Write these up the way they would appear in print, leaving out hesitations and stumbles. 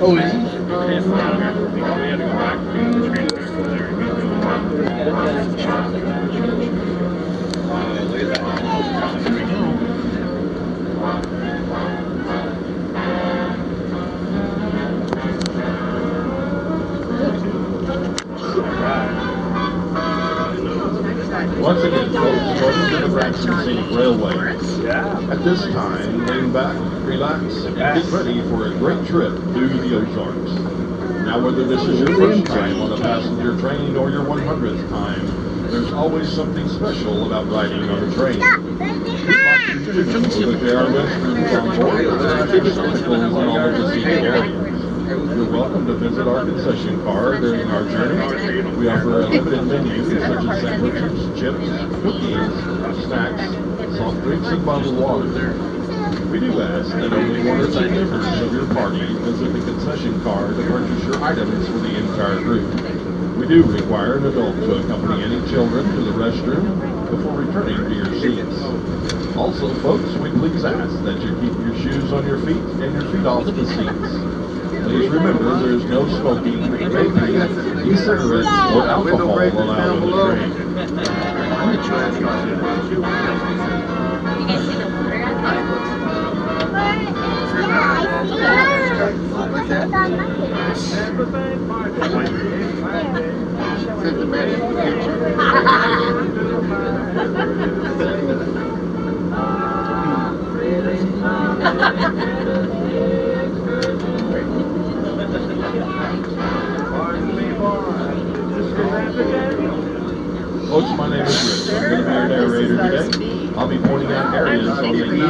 Oh, is he? We had to go back to the train back over there. Look at that. There we go. Once again, folks, welcome to the Branson Scenic Railway. Yeah. At this time, lean back, relax, and get ready for a great trip through the Ozarks. Now, whether this is your first time on a passenger train or your 100th time, there's always something special about riding on a train. We'd like you to know that there are restrooms on board that feature receptacles in all of the seating areas. You're welcome to visit our concession car during our journey. We offer a limited menu such as sandwiches, chips, cookies, snacks, soft drinks, and bottled water. We do ask that only one or two members of your party visit the concession car to purchase your items for the entire group. We do require an adult to accompany any children to the restroom before returning to your seats. Also, folks, we please ask that you keep your shoes on your feet and your feet off the seats. Please remember there is no smoking, vaping, e-cigarettes, or alcohol allowed on the train. Folks, my name is Rich. I'm going to be your narrator today. I'll be pointing out areas on the east and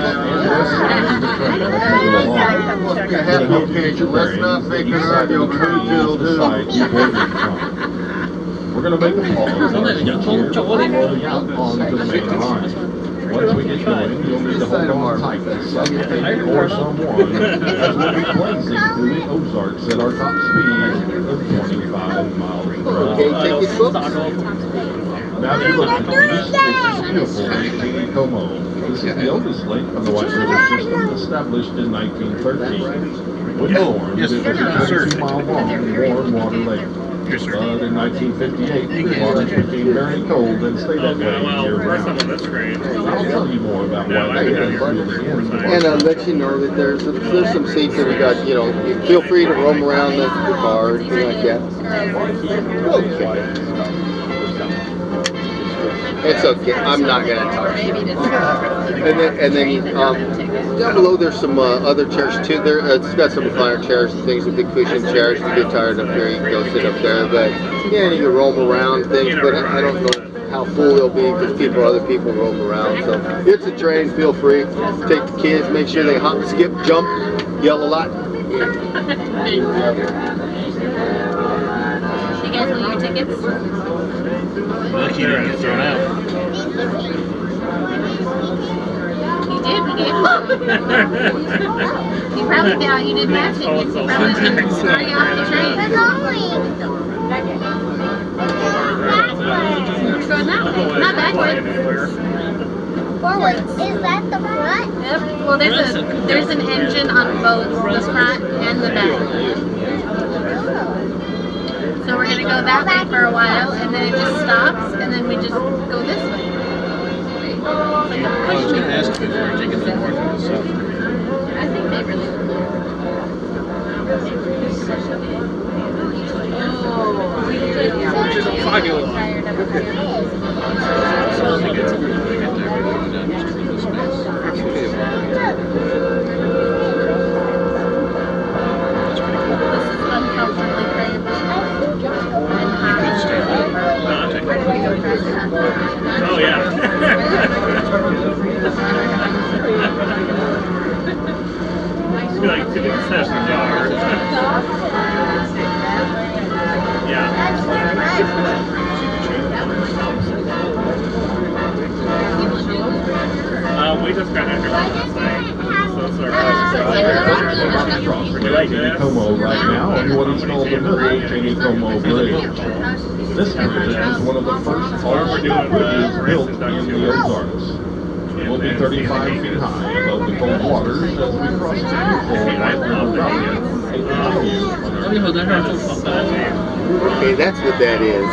west sides of the train as we go along. I'm going to help you get your bearings, the east side of the train is the side you boarded from. We're going to make a pause on our switch here before rolling out onto the main line. Once we get going, you'll need to hold on tight to something or someone as we'll be blazing through the Ozarks at our top speed of 25 miles per hour. Okay, take it, folks. Now, if you look to the east, this is beautiful Lake Teeny Como. This is the oldest lake on the White River system, established in 1913. When formed, it was a 22-mile-long warm water lake. But in 1958, the waters became very cold and stayed that way year-round. I'll tell you more about why they are really in. And I'll let you know that there's some seats that we got, you know, you feel free to roam around the car or anything like that. Okay. It's okay. I'm not gonna touch it. And then down below there's some other chairs too. It's got some recliner chairs and things, big cushion chairs. If you get tired up here, you can go sit up there. But yeah, you can roam around things. But I don't know how full they'll be because other people roam around. So it's a train. Feel free. Take the kids. Make sure they hop, skip, jump, yell a lot. You guys want your tickets? Lucky you didn't get thrown out. You did, we gave them. You probably thought you didn't have tickets. You probably didn't throw you off the train. We're going that way. Not backwards. Forwards. Is that the front? Yep. Well, there's an engine on both the front and the back. So we're going to go that way for a while, and then it just stops, and then we just go this way. I was going to ask you if you were taking the north or the south. I think they really will. Which is a fabulous. Tired of it. So we get there, we go down just through the space. That's pretty cool. This is uncomfortably cramped. You could stand up. Oh, yeah. It's like to the concession jar. Yeah. We just got here last night. So it's our first cross. Would you like this? Como right now on what is called the Middle Teeny Como Bridge. This bridge is one of the first all-steel bridges built in the Ozarks. It will be 35 feet high above the cold waters as we cross the beautiful White River Valley Okay, that's what that is.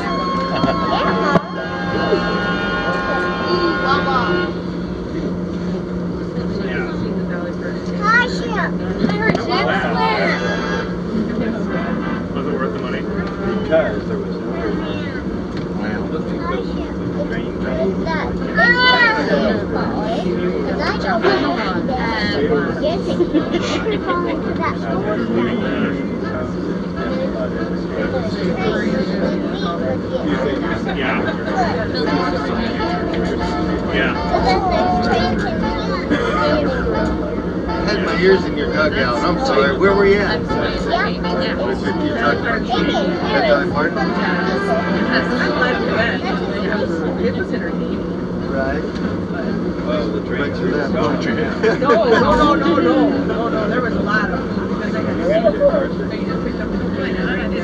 Was it worth the money? Because there was no Yeah. I had my ears in your dugout. I'm sorry. Where were you at? At pardon? It was entertaining. Right. Well, the train But you're not don't you have? No, there was a lot of them. Because they just picked up the plane and I got this.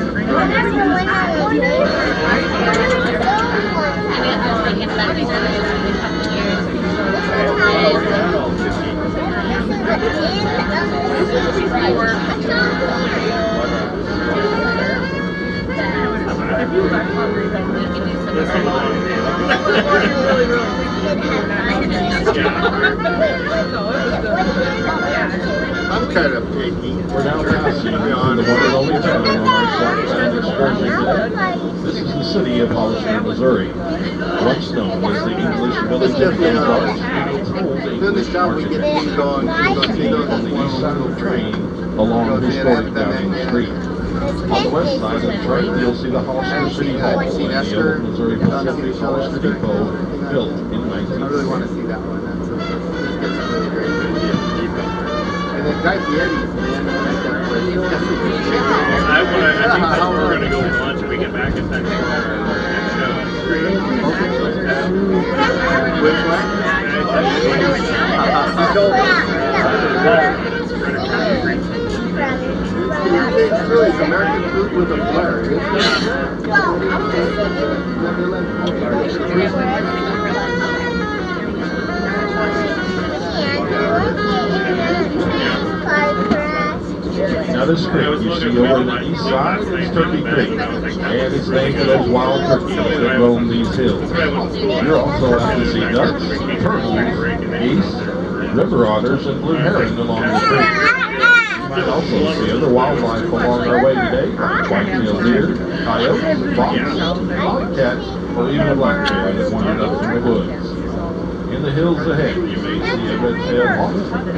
I'm kind of picky. We're now passing through the one and only town on our southbound excursion today. This is the city of Hollister, Missouri. Once known as the English village of Ozarks, it's old Then the English stop we market. get these going. On the east side of the train, along historic Downing Street. On the west side of the train, you'll see the Hollister City Hall and the old Missouri Pacific Hollister Depot, built in I really want to 1960. see that one. That's really great. And then Guy Fieri's, man. I I think that's where we're gonna go for lunch when we get back in time. Which one? It's really American food with a flair, isn't Now this creek you see over on the east side is Turkey Creek, and it's named for those wild turkeys that roam these hills. You're also out to see ducks, turtles, geese, river otters, and blue heron along the creek. You might also see other wildlife along our way today, like white-tailed deer, coyotes, fox, bobcat, or even a black bear that wandered up from the woods. In the hills ahead, you may see a red-tailed hawk,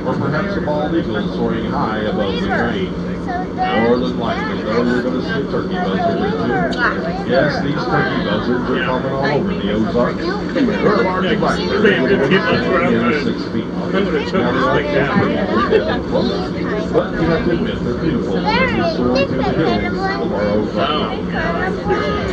or perhaps a bald eagle soaring high above the train. More than likely, though, you're going to see a turkey buzzard or two. Yes, these turkey buzzards are common all over the Ozarks. They're a large blackbird with a wingspan nearly 6 feet. Now, they aren't pretty to look at up close, but you have to admit they're beautiful when they soar through the hills of our Ozark Mountains.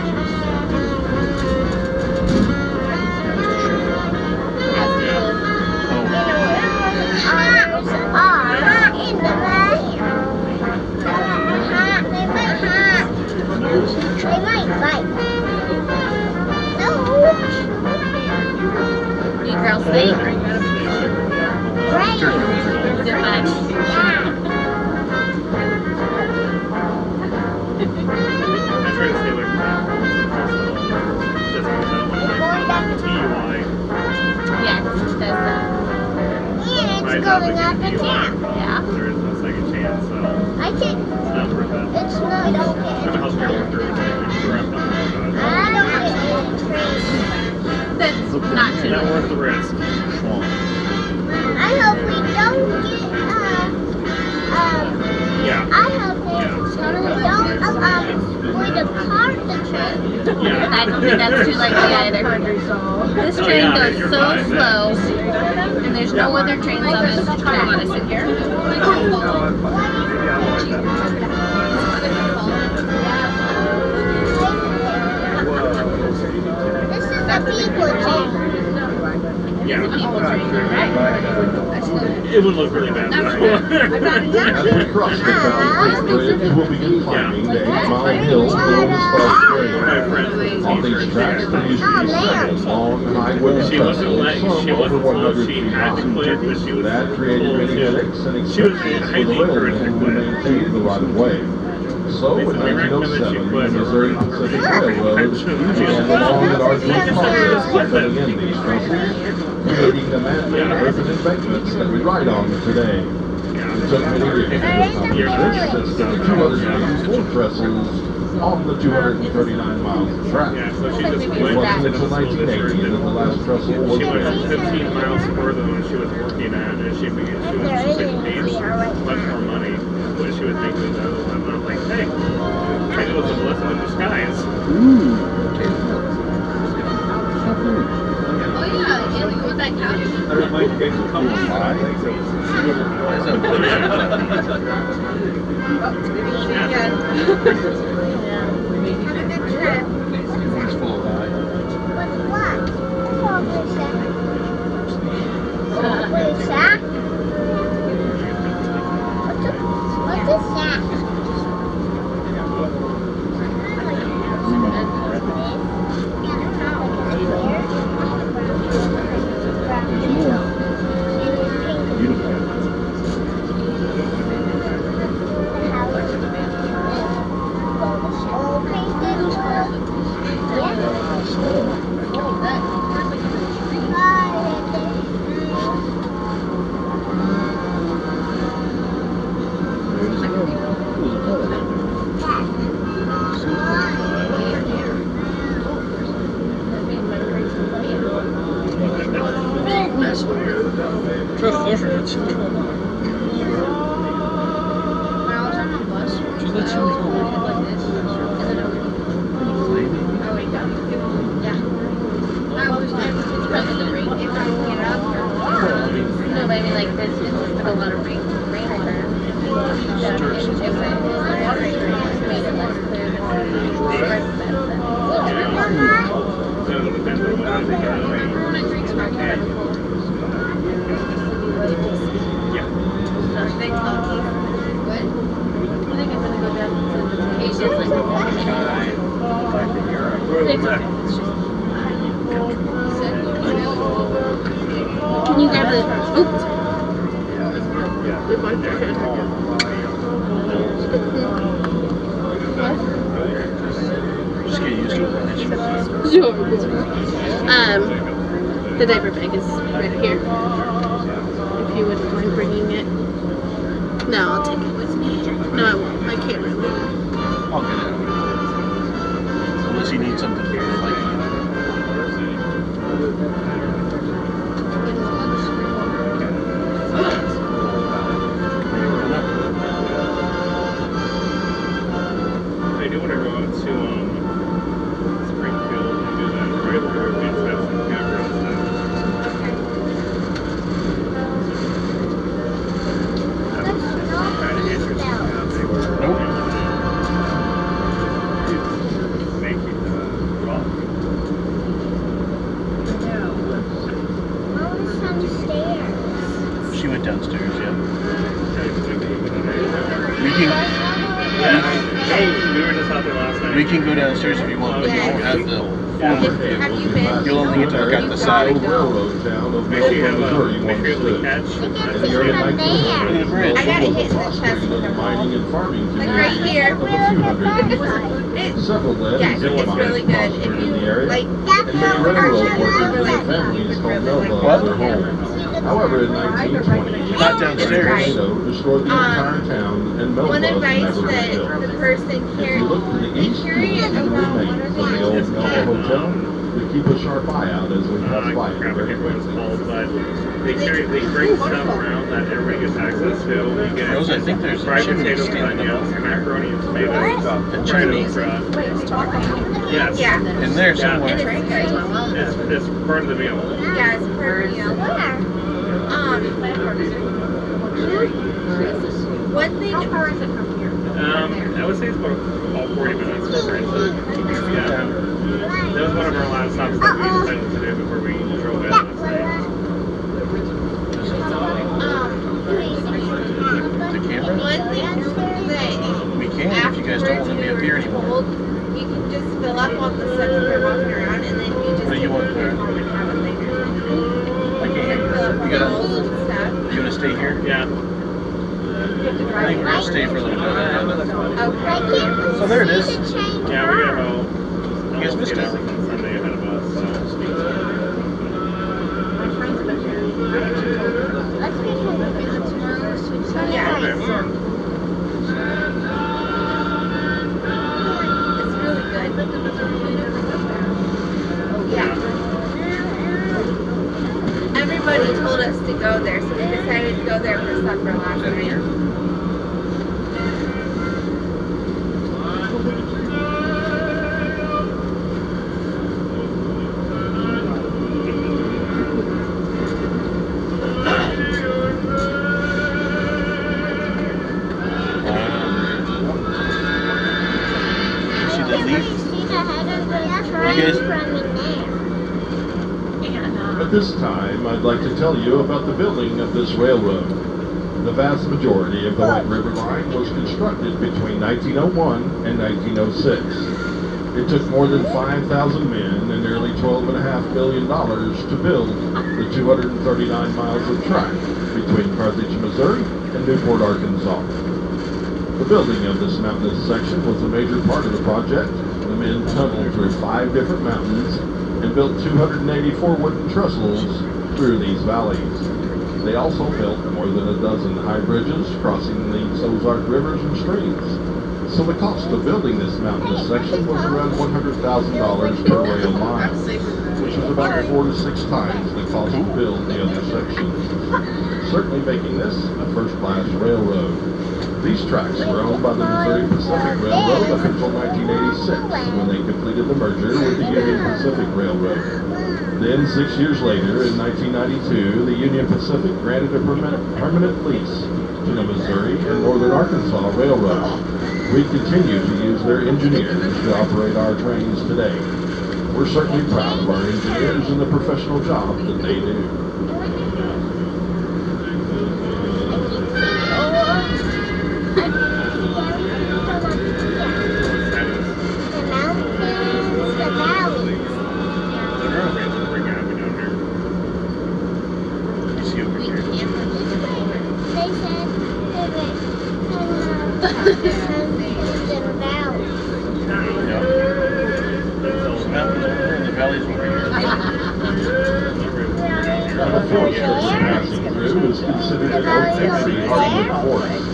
You girls sleep? Is it fun? I try to stay away from that. Just because I don't want to TUI. Yes, it does that. Right now, going up and down. Yeah. There is no second chance, so I think it's not worth it. it's not I'm a healthcare worker. I'm not That's not too not worth the risk. I hope we don't get, Yeah. I hope we don't, going to park the train. Yeah. I don't think that's too likely either. This train yeah, goes you're so fine, slow, and there's no other trains on this train. Want to sit here? This is the people train. Yeah. People train, right? It would look really bad. As we cross the Valley Creek Bridge, we'll begin climbing the 8-mile hill known as Southbound. On these tracks, there used to be several long, high wooden She wasn't trestles, letting, some she over wasn't 100 slow, she feet had to high. quit, but she was That created many headaches and she was expenses for the highly encouraged railroad to to quit. maintain the right of way. So in 1907, the Missouri Pacific Railroad began the long and arduous process of filling in these trestles, creating the man-made earthen embankments that we ride on today. It took many years to accomplish this, since there were 284 trestles on the 239 miles of track. Yeah, so she just It quit. wasn't until 1980 that the last trestle was She went finished. 15 miles further than she was working at, and she was paid much more money when she was making the other one. And I'm like, hey, maybe it was a blessing in disguise. Oh yeah, you with that couch? Can you grab the? Oops. Just get used to it. Sure. The diaper bag is right here. If you wouldn't mind bringing it. No, I'll take it with me. No, I won't. I can't really. I'll get it. Unless you need something very light. I do want to go out to Springfield and do that trailer and have some campground stuff. Try to answer some they were making rock. She went downstairs, yeah. We were just out there last night. We can go downstairs if you want, but you won't have the form review. Have you been? You'll only get to look at the side. Railroad town of Make sure you have Milford, Missouri make sure you once catch. stood. In the early 1900s, The bridge. I got it was hit a in the chest prospering with a little mining and farming Like community right here. of a few hundred people. Several lead Yeah, and zinc it's really mines good. prospered If in the you area, like, and many railroad workers and their families called Melba their home. However, in 1920, Not downstairs. a tornado destroyed the entire town, and Melba one advice never that rebuilt. the person If carried, you look to the east, you will see the remains of the old Melba Hotel. We keep a sharp eye out as we pass by I it forgot what very everyone's quickly. called, but they bring stuff around that everybody gets access to. You get Rose, I think there's a fried chimney potatoes, standing onions, above. macaroni and tomatoes, A fried chimney. okra. Yes. yeah, In there and somewhere. it's great. It's part of the meal. Yeah, it's per meal. What thing? How far is it from here? I would say it's about 40 minutes from Branson. Yeah. That was one of our last stops that we decided to do before we drove in last night. be a beer anymore. told you can just fill up on the stuff when you're walking around, and then you just What do you want there? have a thing or something. I can't hear Fill up you. on You gotta. bowls and stuff. You wanna stay here? Yeah. I think we're gonna stay for a little bit. Okay. So there it is. Yeah, we got about You guys missed it. Sunday ahead of us. So Let's get home tomorrow. Yeah. okay. It's really good. Yeah. Everybody told us to go there, so we decided to go there for supper last night. See the leaf? You guys- At this time, I'd like to tell you about the building of this railroad. The vast majority of the White River Line was constructed between 1901 and 1906. It took more than 5,000 men and nearly $12.5 billion to build the 239 miles of track between Carthage, Missouri and Newport, Arkansas. The building of this mountainous section was a major part of the project. The men tunneled through 5 different mountains and built 284 wooden trestles through these valleys. They also built more than a dozen high bridges crossing the Ozark rivers and streams. So the cost of building this mountainous section was around $100,000 per rail mile, which was about 4 to 6 times the cost to build the other sections, certainly making this a first-class railroad. These tracks were owned by the Missouri Pacific Railroad up until 1986, when they completed the merger with the Union Pacific Railroad. Then, 6 years later, in 1992, the Union Pacific granted a permanent lease to the Missouri and Northern Arkansas Railroad. We continue to use their engineers to operate our trains today. We're certainly proud of our engineers and the professional job that they do. You see over here. Yeah. There's mountains over there and the valleys over here. Now, the forest that we're passing through is considered an oak tree hardwood forest.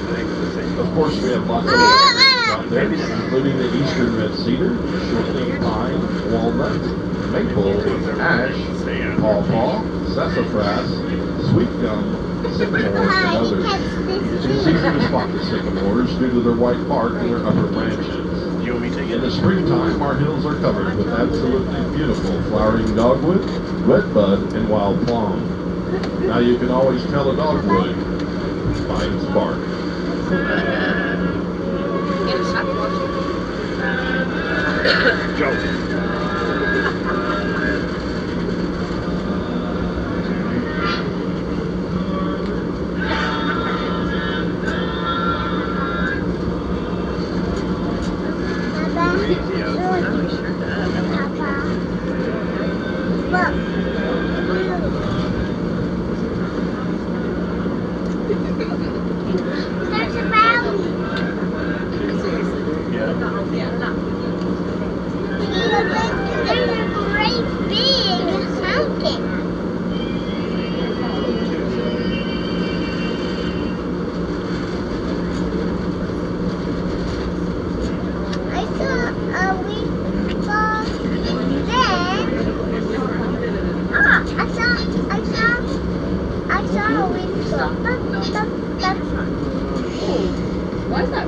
Of course, we have lots of other trees out there, including the eastern red cedar, shortleaf pine, walnut, maple, ash, pawpaw, sassafras, sweet gum, sycamore, and others. It's easy to spot the sycamores due to their white bark and their upper branches. Do you want me to take In it? the springtime, our hills are covered with absolutely beautiful flowering dogwood, redbud, and wild plum. Now you can always tell a dogwood by its bark. There's a valley. Yeah. There's a great big mountain. I saw a wheat ball there. I saw a wheat ball. Why is that?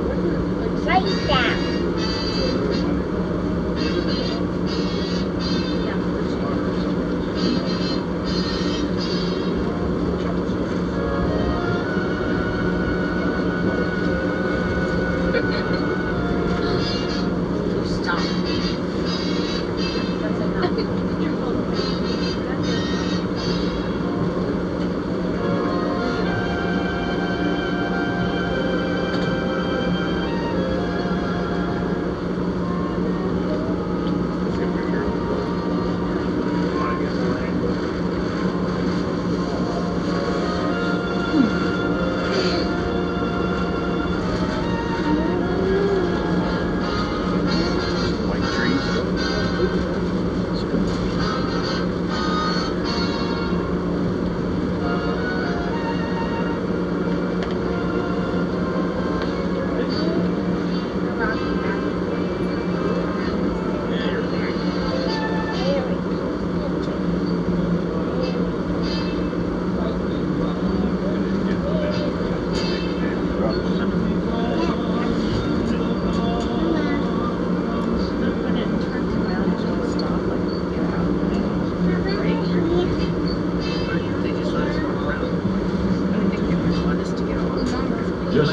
Right down.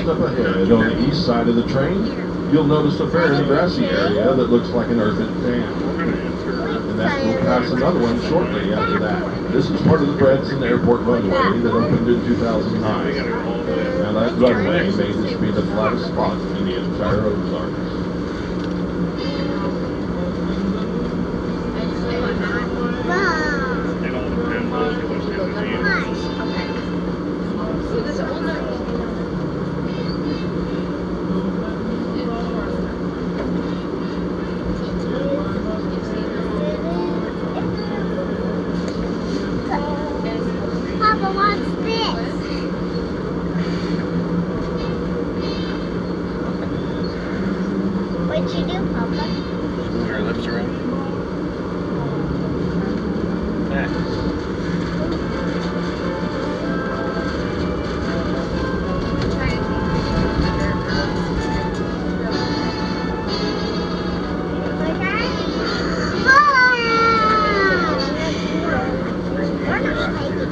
up ahead on the east side of the train, you'll notice a fairly grassy area that looks like an earthen dam. And that will pass another one shortly after that. This is part of the Branson Airport runway that opened in 2009. Now that runway made this be the flattest spot in the entire Ozarks. It all depends on what she was eating. Papa, what's this? What'd you do, Papa? Move your lips around.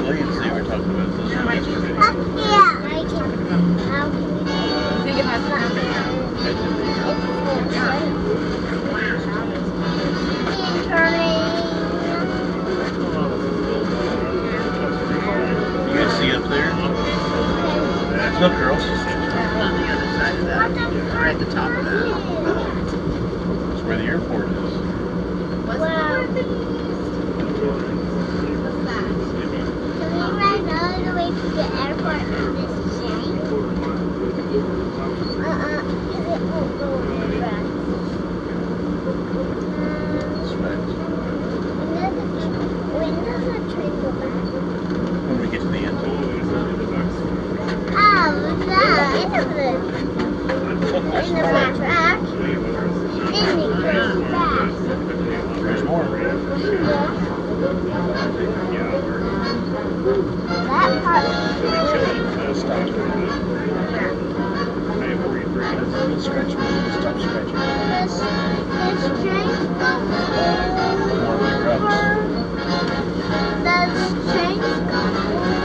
Blades they were talking about this yesterday. Think it has You guys see up there? Look, girls. On the other side of that, or at the top of that. That's where the airport is. Can we ride all the way to the airport in this train? Because it won't go over us. That's right. When does the train go back? When we get to the end. Oh, the end of the track. Then it goes back. There's more. That part. Stop. Scratch me. Stop scratching. This train goes More big rocks. Does trains go over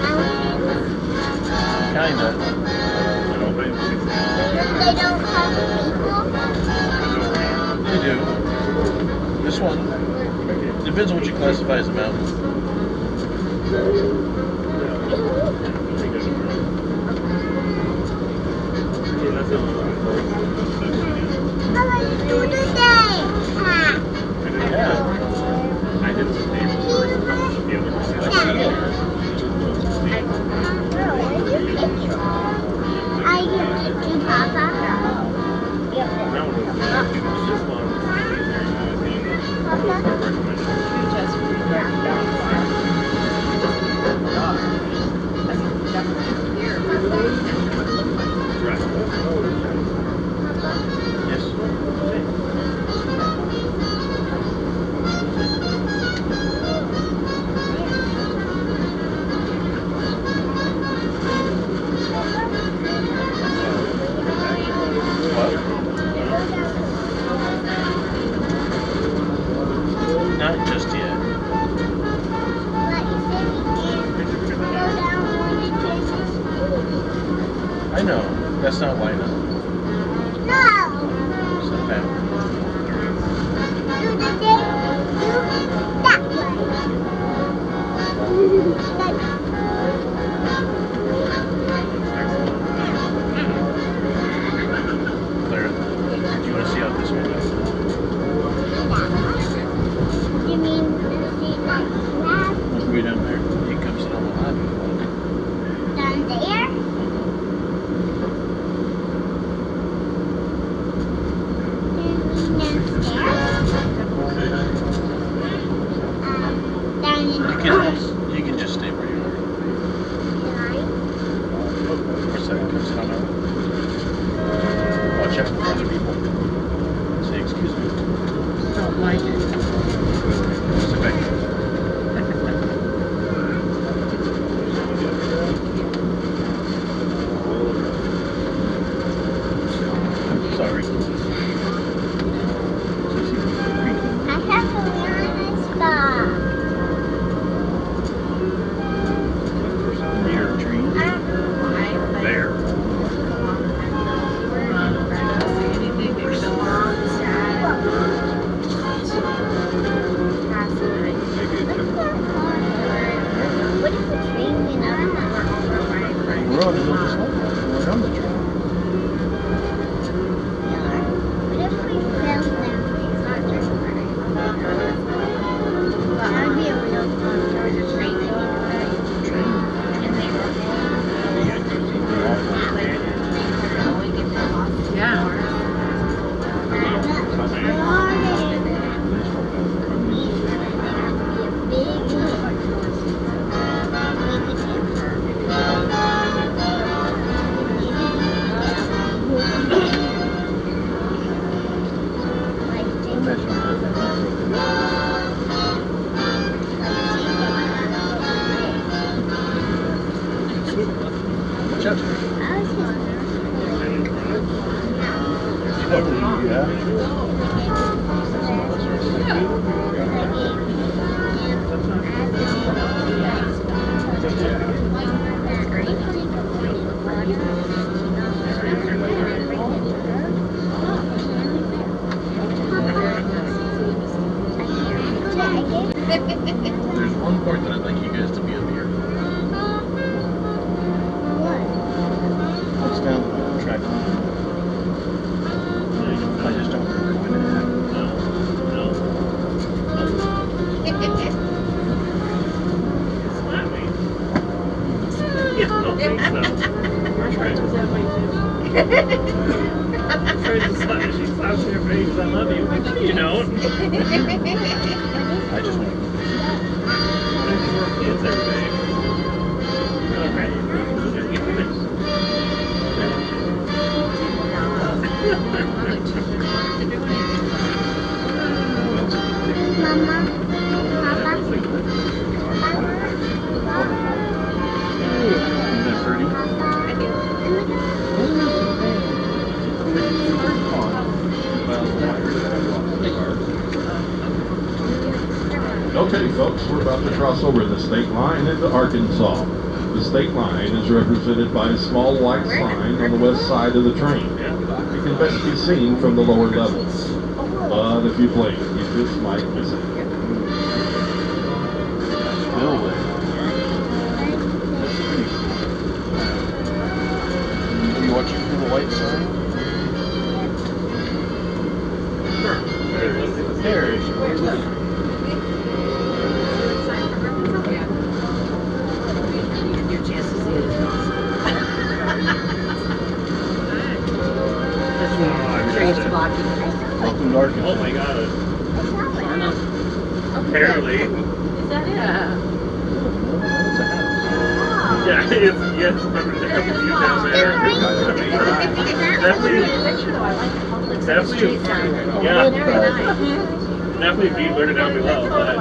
mountains? Kinda. They don't have people? They do. This one depends on what you classify as a mountain. How are you doing today? Yeah. I did some papers. The other person. I can do Papa. That one was this one. Papa. Yes. What? Watch out. There's one part that I'd like you guys to be up here. It's down the track. I just don't remember when it happened. I don't think so. Trey was that way too. Trey's just like, she slaps in your face, I love you. Like, no, you don't. I just want to go. We're kids every day. Isn't that pretty? Okay, folks, we're about to cross over the state line into Arkansas. The state line is represented by a small white sign on the west side of the train. It can best be seen from the lower levels. But if you blink, you just might miss it. Spillway. Are you watching for the white sign? There it is. Welcome to Arkansas. Oh my god. Apparently. Is that it? Yeah, yes, remember there was you down there. Definitely, yeah, definitely be blurted down below, but.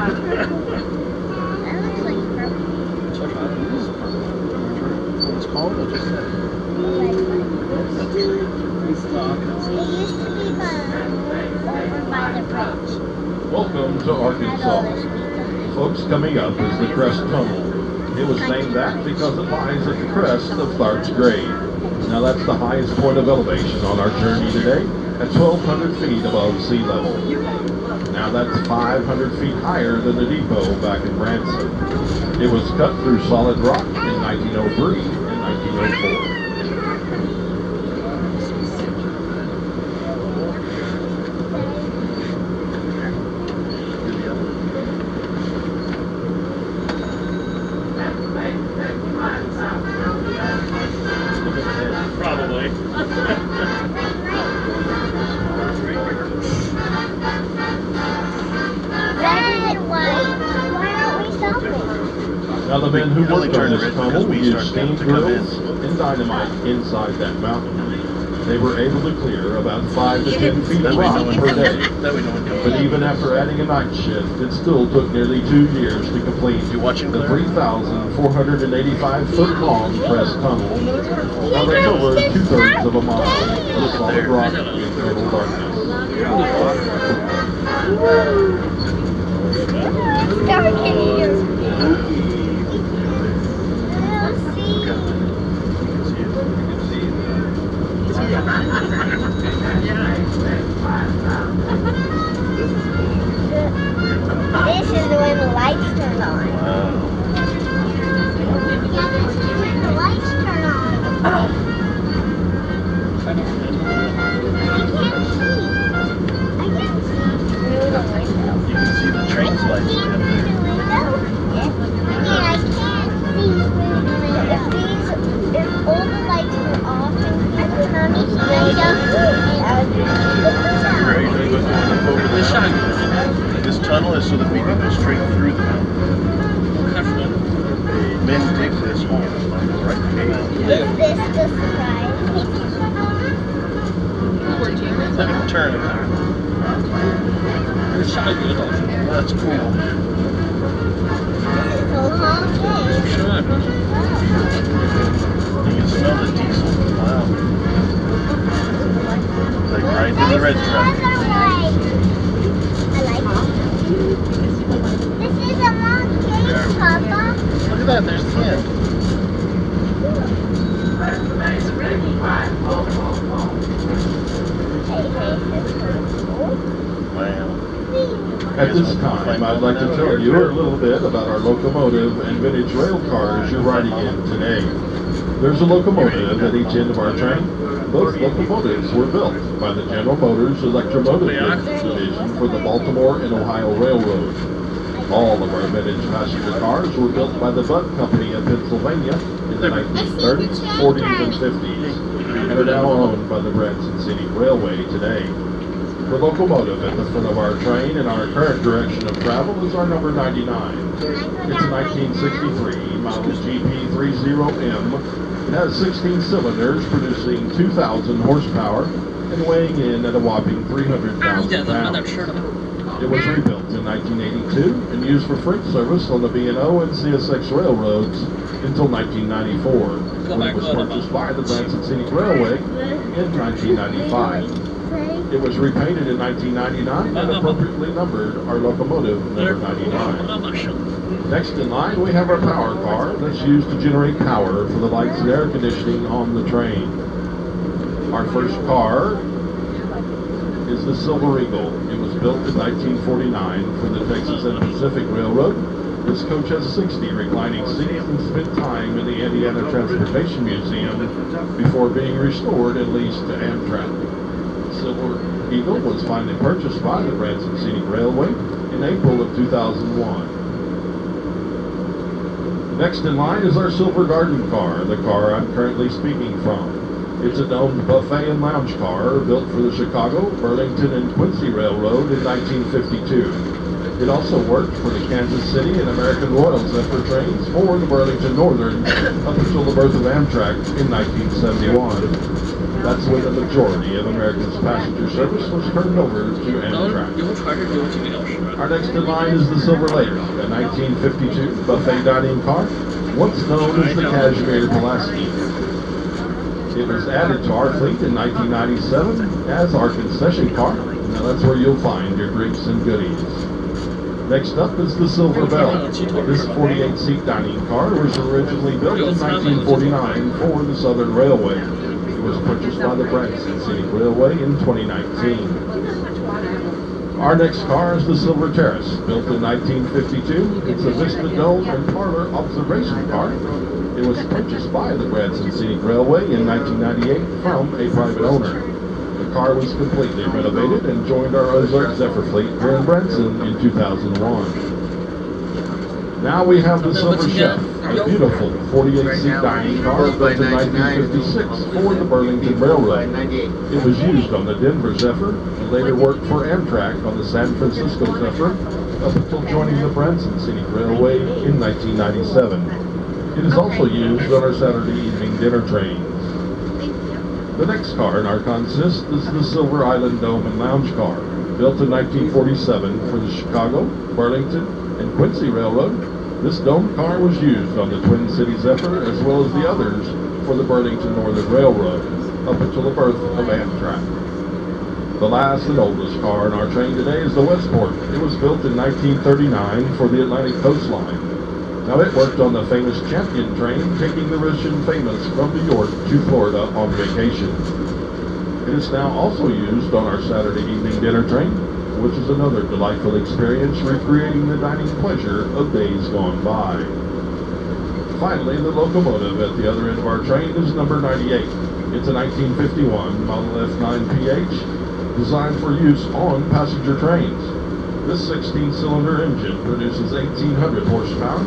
It's called? I just said it. Welcome to Arkansas. Folks, coming up is the Crest Tunnel. It was named that because it lies at the crest of Tharp's Grade. Now that's the highest point of elevation on our journey today, at 1,200 feet above sea level. Now that's 500 feet higher than the depot back in Branson. It was cut through solid rock in 1903 and 1904. Probably. Now the men who It only worked on turned this red tunnel because we used started steam to come drills in. and dynamite inside that mountain. They were able to clear about 5 to 10 feet That of way no rock one per comes day. in. That way no one comes But in. even after adding a night shift, it still took nearly 2 years to complete You watching, the Claire? 3,485-foot long Crest Tunnel. Now that's over 2/3 of a mile of solid rock in total darkness. This is when the lights turn on. The lights turn on. I can't see through the window. You can see the train's lights way up there. I can't see through the window. If all the lights were off and I could not see the window, I would be Right, you're gonna go through over this side. This tunnel is so that we can go straight through the mountain. Men dig this hole, right through the mountain. Is this the surprise? Turn. 下雨了倒是。That's cool. You can smell the diesel. Wow. Like right in the red truck. This is a long cage, Papa. Look at that, there's 10. Wow. At this time, I'd like to tell you a little bit about our locomotive and vintage rail cars you're riding in today. There's a locomotive at each end of our train. Both locomotives were built by the General Motors Electromotive Division for the Baltimore and Ohio Railroad. All of our vintage passenger cars were built by the Budd Company of Pennsylvania in the 1930s, 40s, and 50s, and are now owned by the Branson Scenic Railway today. The locomotive at the front of our train in our current direction of travel is our number 99. It's a 1963 model GP30M. It has 16 cylinders producing 2,000 horsepower and weighing in at a whopping 300,000 pounds. It was rebuilt in 1982 and used for freight service on the B&O and CSX railroads until 1994, when it was purchased by the Branson Scenic Railway in 1995. It was repainted in 1999 and appropriately numbered our locomotive number 99. Next in line, we have our power car that's used to generate power for the lights and air conditioning on the train. Our first car is the Silver Eagle. It was built in 1949 for the Texas and Pacific Railroad. This coach has 60 reclining seats and spent time in the Indiana Transportation Museum before being restored and leased to Amtrak. Silver Eagle was finally purchased by the Branson Scenic Railway in April of 2001. Next in line is our Silver Garden car, the car I'm currently speaking from. It's a domed buffet and lounge car built for the Chicago, Burlington, and Quincy Railroad in 1952. It also worked for the Kansas City and American Royal Zephyr trains for the Burlington Northern up until the birth of Amtrak in 1971. That's when the majority of American's passenger service was turned over to Amtrak. Our next in line is the Silver Lake, a 1952 buffet dining car, once known as the Cashmere Pulaski. It was added to our fleet in 1997 as our concession car. Now that's where you'll find your drinks and goodies. Next up is the Silver Bell. This 48-seat dining car was originally built in 1949 for the Southern Railway. It was purchased by the Branson Scenic Railway in 2019. Our next car is the Silver Terrace, built in 1952. It's a Vista Dome and Parlor observation car. It was purchased by the Branson Scenic Railway in 1998 from a private owner. The car was completely renovated and joined our Ozark Zephyr fleet here in Branson in 2001. Now we have the Silver Chef, a beautiful 48-seat dining car built in 1956 for the Burlington Railroad. It was used on the Denver Zephyr and later worked for Amtrak on the San Francisco Zephyr up until joining the Branson Scenic Railway in 1997. It is also used on our Saturday evening dinner trains. The next car in our consist is the Silver Island Dome and Lounge car, built in 1947 for the Chicago, Burlington, and Quincy Railroad. This dome car was used on the Twin City Zephyr as well as the others for the Burlington Northern Railroad up until the birth of Amtrak. The last and oldest car in our train today is the Westport. It was built in 1939 for the Atlantic Coast Line. Now it worked on the famous Champion train, taking the rich and famous from New York to Florida on vacation. It is now also used on our Saturday evening dinner train, which is another delightful experience recreating the dining pleasure of days gone by. Finally, the locomotive at the other end of our train is number 98. It's a 1951 Model F9PH designed for use on passenger trains. This 16-cylinder engine produces 1,800 horsepower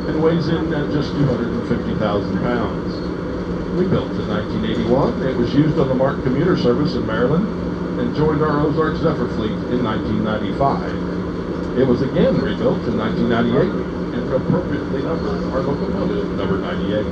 and weighs in at just 250,000 pounds. Rebuilt in 1981, it was used on the MARC commuter service in Maryland and joined our Ozark Zephyr fleet in 1995. It was again rebuilt in 1998 and appropriately numbered our locomotive number 98.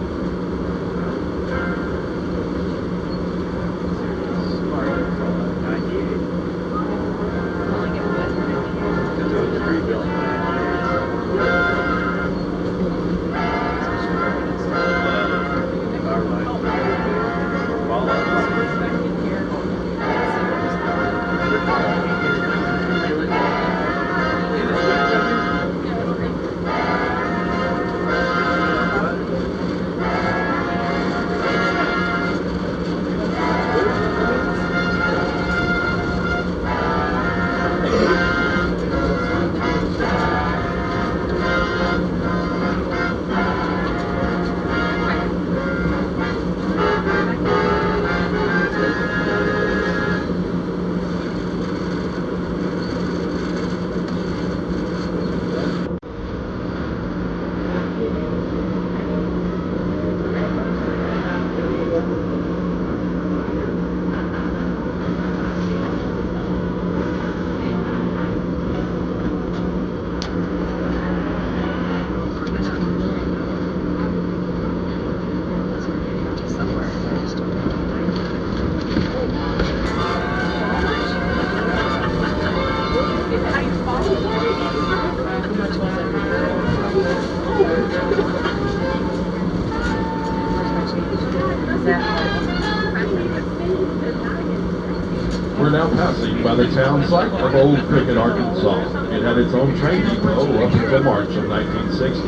We're now passing by the town site of Old Cricket, Arkansas. It had its own train depot up until March of 1960,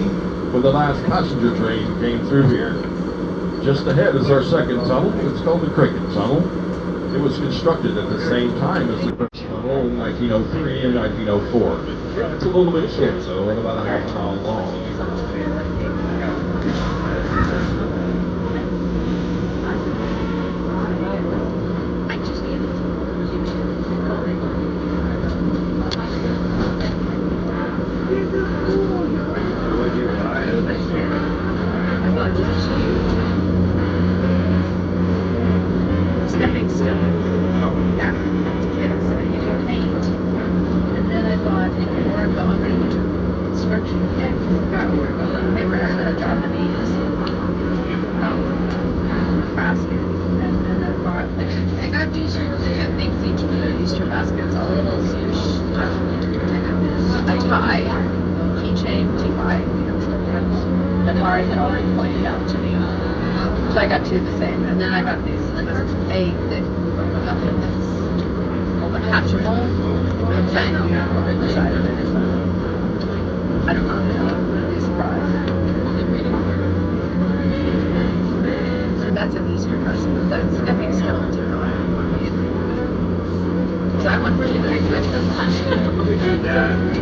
when the last passenger train came through here. Just ahead is our second tunnel. It's called the Cricket Tunnel. It was constructed at the same time as the first tunnel in 1903 and 1904. It's a little bit short, though, and about a half a mile long. Stepping stone. Yeah. Kids, you do paint. And then I thought if you work on the construction kit, you gotta work on the paper Japanese baskets. And then I thought, I got these things, these Easter baskets, all little swoosh. A tie, keychain, tie. That Mari had already pointed out to me. So I got two of the same. And then I got these egg that nothing that's attachable thing over the side of it. I don't know. I'd be surprised. So that's an Easter present. That's stepping stone to mine. Because I want really very good sometimes. I don't care.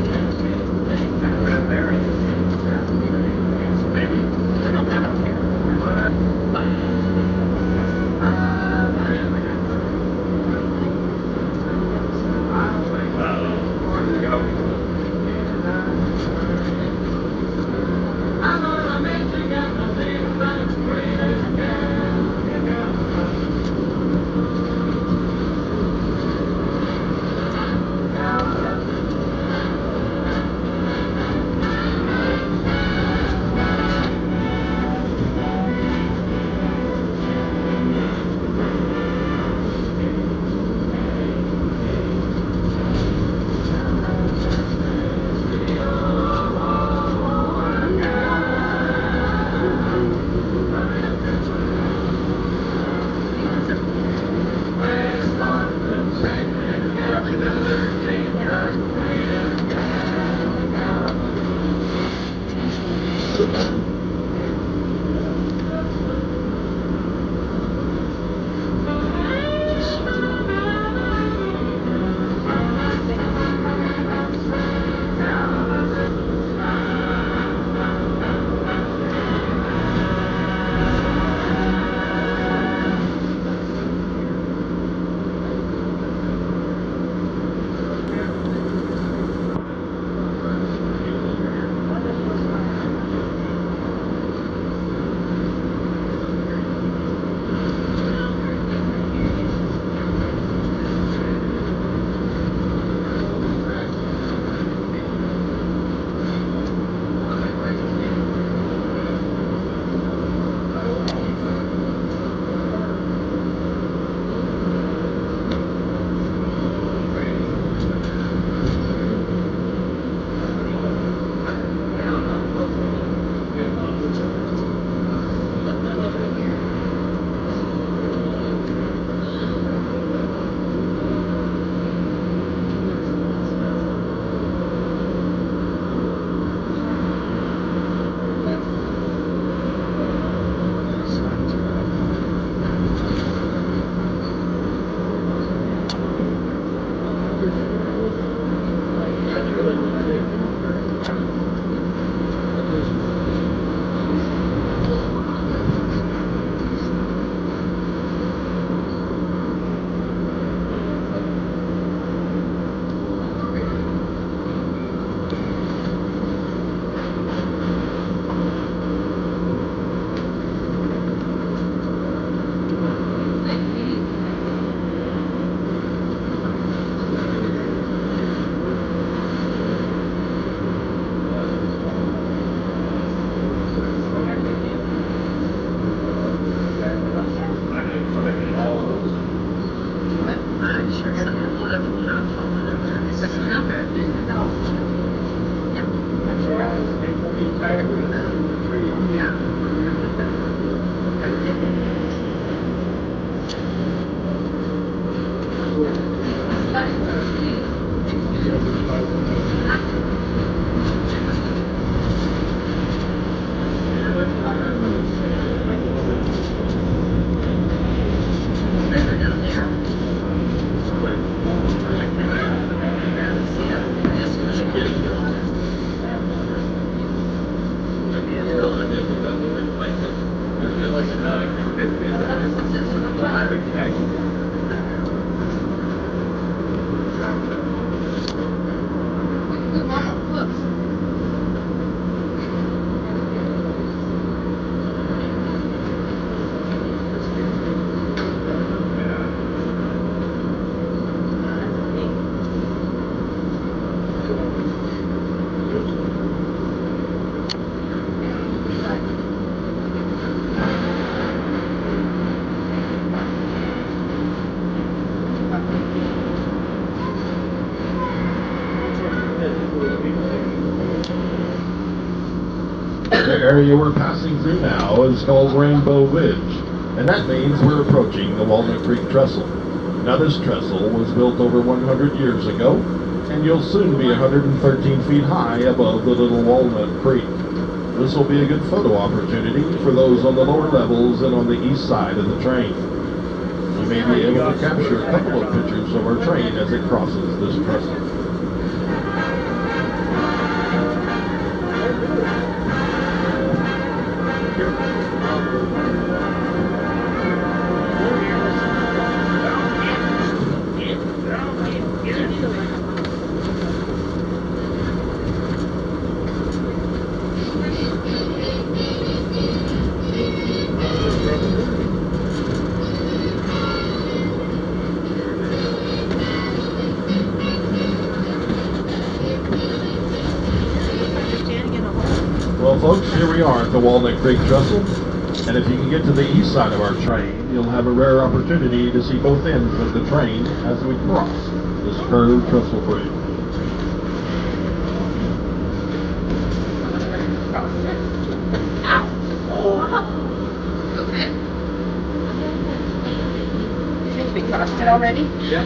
The area we're passing through now is called Rainbow Ridge, and that means we're approaching the Walnut Creek Trestle. Now this trestle was built over 100 years ago, and you'll soon be 113 feet high above the Little Walnut Creek. This will be a good photo opportunity for those on the lower levels and on the east side of the train. You may be able to capture a couple of pictures of our train as it crosses this trestle. Well, folks, here we are at the Walnut Creek Trestle, and if you can get to the east side of our train, you'll have a rare opportunity to see both ends of the train as we cross this curved trestle bridge. Okay. We crossed it already? Yeah.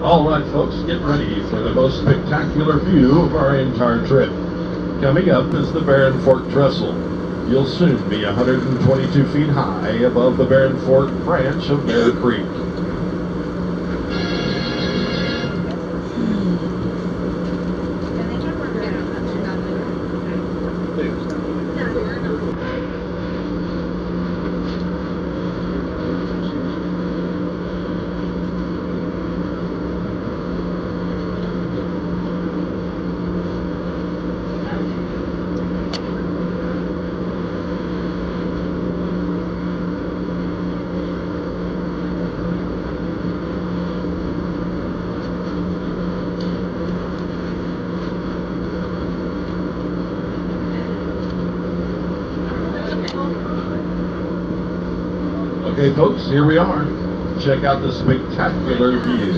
All right, folks, get ready for the most spectacular view of our entire trip. Coming up is the Barren Fork Trestle. You'll soon be 122 feet high above the Barren Fork branch of Bear Creek. Okay, folks, here we are. Check out the spectacular views.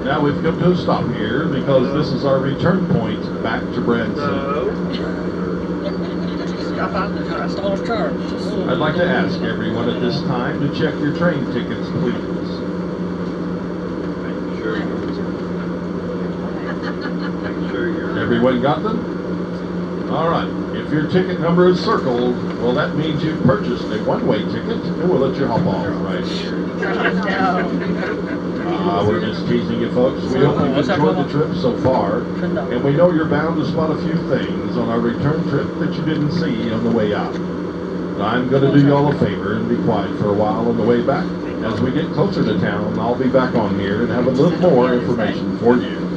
Now we've come to a stop here because this is our return point back to Branson. I'd like to ask everyone at this time to check your train tickets, please. Everyone got them? All right. If your ticket number is circled, well, that means you've purchased a one-way ticket, and we'll let you hop off right here. We're just teasing you, folks. We hope you've enjoyed the trip so far, and we know you're bound to spot a few things on our return trip that you didn't see on the way out. I'm going to do y'all a favor and be quiet for a while on the way back. As we get closer to town, I'll be back on here and have a little more information for you.